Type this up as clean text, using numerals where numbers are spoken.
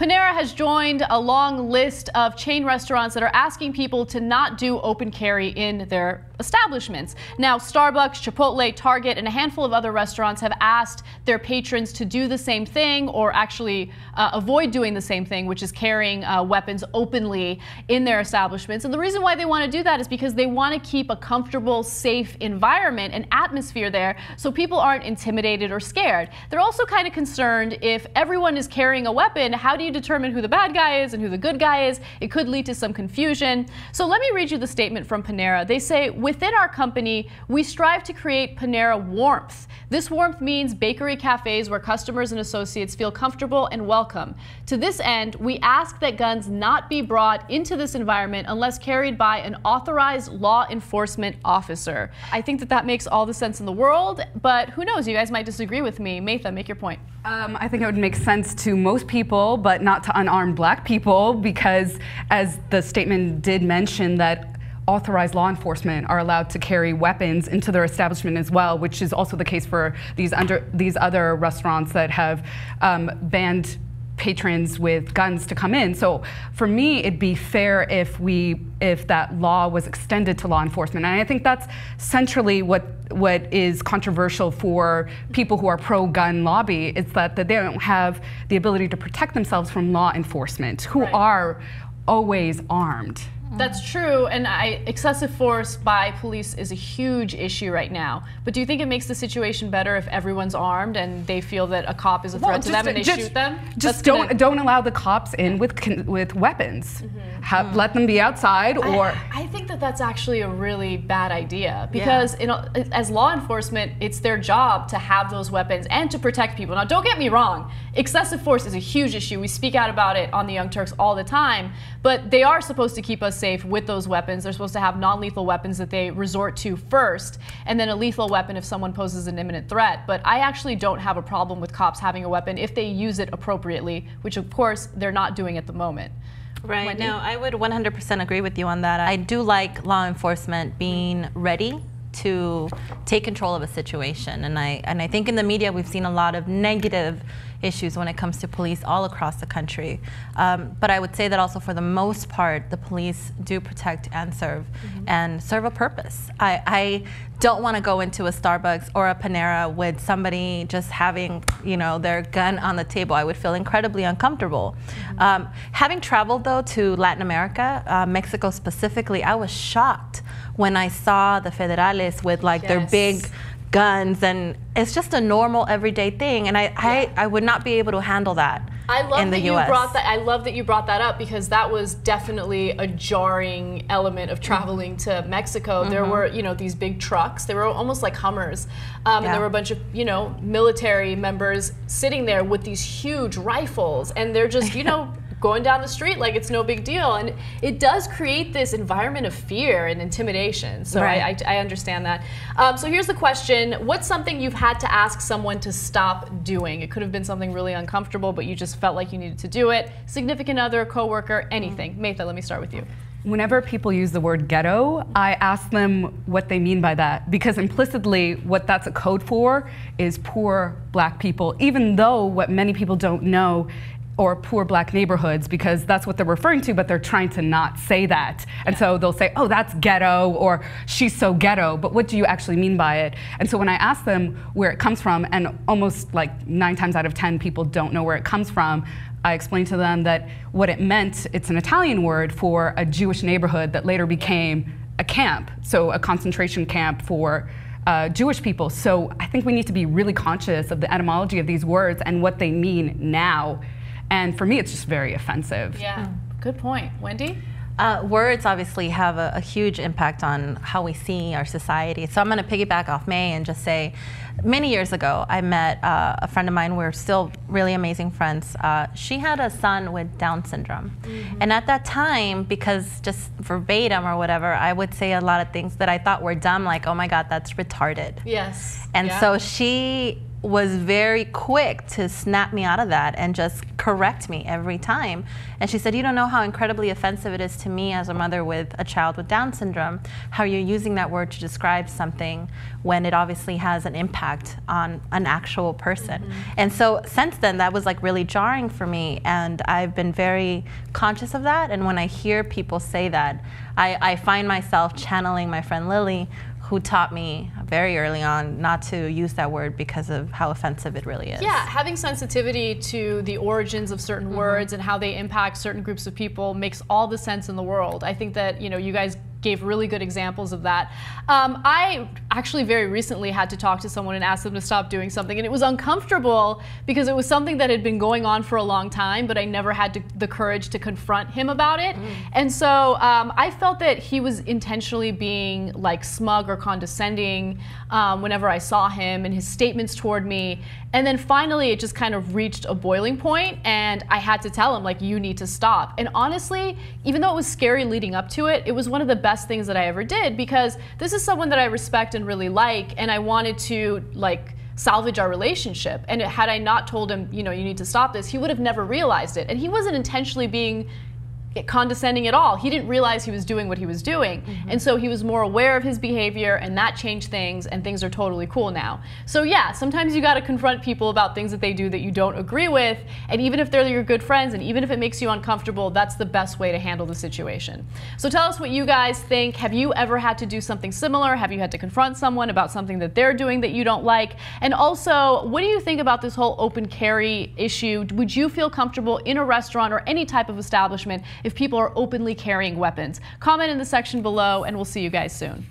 Panera has joined a long list of chain restaurants that are asking people to not do open carry in their establishments. Now, Starbucks, Chipotle, Target, and a handful of other restaurants have asked their patrons to do the same thing, or actually avoid doing the same thing, which is carrying weapons openly in their establishments. And the reason why they want to do that is because they want to keep a comfortable, safe environment and atmosphere there so people aren't intimidated or scared. They're also kind of concerned if everyone is carrying a weapon, how do you determine who the bad guy is and who the good guy is? It could lead to some confusion. So let me read you the statement from Panera. They say, within our company, we strive to create Panera warmth. This warmth means bakery cafes where customers and associates feel comfortable and welcome. To this end, we ask that guns not be brought into this environment unless carried by an authorized law enforcement officer. I think that that makes all the sense in the world, but who knows? You guys might disagree with me. Maytha, make your point. I think it would make sense to most people, but not to unarmed black people, because as the statement did mention that authorized law enforcement are allowed to carry weapons into their establishment as well, which is also the case for these other restaurants that have banned patrons with guns to come in. So for me, it'd be fair if that law was extended to law enforcement. And I think that's centrally what is controversial for people who are pro-gun lobby, is that they don't have the ability to protect themselves from law enforcement, who are always armed. That's true, and excessive force by police is a huge issue right now. But do you think it makes the situation better if everyone's armed and they feel that a cop is a threat to them and they shoot them? Just don't allow the cops in with weapons. Let them be outside. Or I think that that's actually a really bad idea, because as law enforcement, it's their job to have those weapons and to protect people. Now, don't get me wrong, excessive force is a huge issue. We speak out about it on the Young Turks all the time, but they are supposed to keep us safe with those weapons. They're supposed to have non-lethal weapons that they resort to first, and then a lethal weapon if someone poses an imminent threat. But I actually don't have a problem with cops having a weapon if they use it appropriately, which of course they're not doing at the moment. Right. Wendy? No, I would 100% agree with you on that. I do like law enforcement being ready to take control of a situation, and I think in the media we've seen a lot of negative issues when it comes to police all across the country. But I would say that also for the most part, the police do protect and serve a purpose. I don't want to go into a Starbucks or a Panera with somebody just having, their gun on the table. I would feel incredibly uncomfortable. Having traveled though to Latin America, Mexico specifically, I was shocked when I saw the federales with their big guns, and it's just a normal everyday thing, and I would not be able to handle that in the US. I love that you brought that up, because that was definitely a jarring element of traveling to Mexico. There were, these big trucks. They were almost like Hummers, and there were a bunch of, military members sitting there with these huge rifles, and they're just, going down the street like it's no big deal. And it does create this environment of fear and intimidation. So I understand that. So here's the question. What's something you've had to ask someone to stop doing? It could have been something really uncomfortable, but you just felt like you needed to do it. Significant other, coworker, anything. Maytha, let me start with you. Whenever people use the word ghetto, I ask them what they mean by that, because implicitly what that's a code for is poor black people, even though what many people don't know, or poor black neighborhoods, because that's what they're referring to, but they're trying to not say that. And so they'll say, oh, that's ghetto, or she's so ghetto, but what do you actually mean by it? And so when I ask them where it comes from, and almost like 9 times out of 10 people don't know where it comes from, I explain to them that what it meant, it's an Italian word for a Jewish neighborhood that later became a camp, so a concentration camp for Jewish people. So I think we need to be really conscious of the etymology of these words and what they mean now. And for me, it's just very offensive. Yeah, good point. Wendy? Words obviously have a huge impact on how we see our society. So I'm going to piggyback off May and just say, many years ago, I met a friend of mine. We're still really amazing friends. She had a son with Down syndrome. And at that time, because just verbatim or whatever, I would say a lot of things that I thought were dumb, like, oh my God, that's retarded. Yes. And so she was very quick to snap me out of that and just correct me every time. And she said, you don't know how incredibly offensive it is to me as a mother with a child with Down syndrome, how you're using that word to describe something when it obviously has an impact on an actual person. And so since then, that was like really jarring for me, and I've been very conscious of that. And when I hear people say that, I find myself channeling my friend Lily, who taught me very early on not to use that word because of how offensive it really is. Yeah, having sensitivity to the origins of certain words and how they impact certain groups of people makes all the sense in the world. I think that, you know, you guys gave really good examples of that. I actually very recently had to talk to someone and ask them to stop doing something, and it was uncomfortable because it was something that had been going on for a long time, but I never had the courage to confront him about it. And so I felt that he was intentionally being like smug or condescending whenever I saw him and his statements toward me. And then finally it just kind of reached a boiling point, and I had to tell him, like, you need to stop. And honestly, even though it was scary leading up to it, it was one of the best things that I ever did, because this is someone that I respect and really like, and I wanted to like salvage our relationship. And had I not told him, you know, you need to stop this, he would have never realized it. And he wasn't intentionally being condescending at all. He didn't realize he was doing what he was doing. And so he was more aware of his behavior, and that changed things, and things are totally cool now. So yeah, sometimes you got to confront people about things that they do that you don't agree with, and even if they're your good friends, and even if it makes you uncomfortable, that's the best way to handle the situation. So tell us what you guys think. Have you ever had to do something similar? Have you had to confront someone about something that they're doing that you don't like? And also, what do you think about this whole open carry issue? Would you feel comfortable in a restaurant or any type of establishment if people are openly carrying weapons? Comment in the section below, and we'll see you guys soon.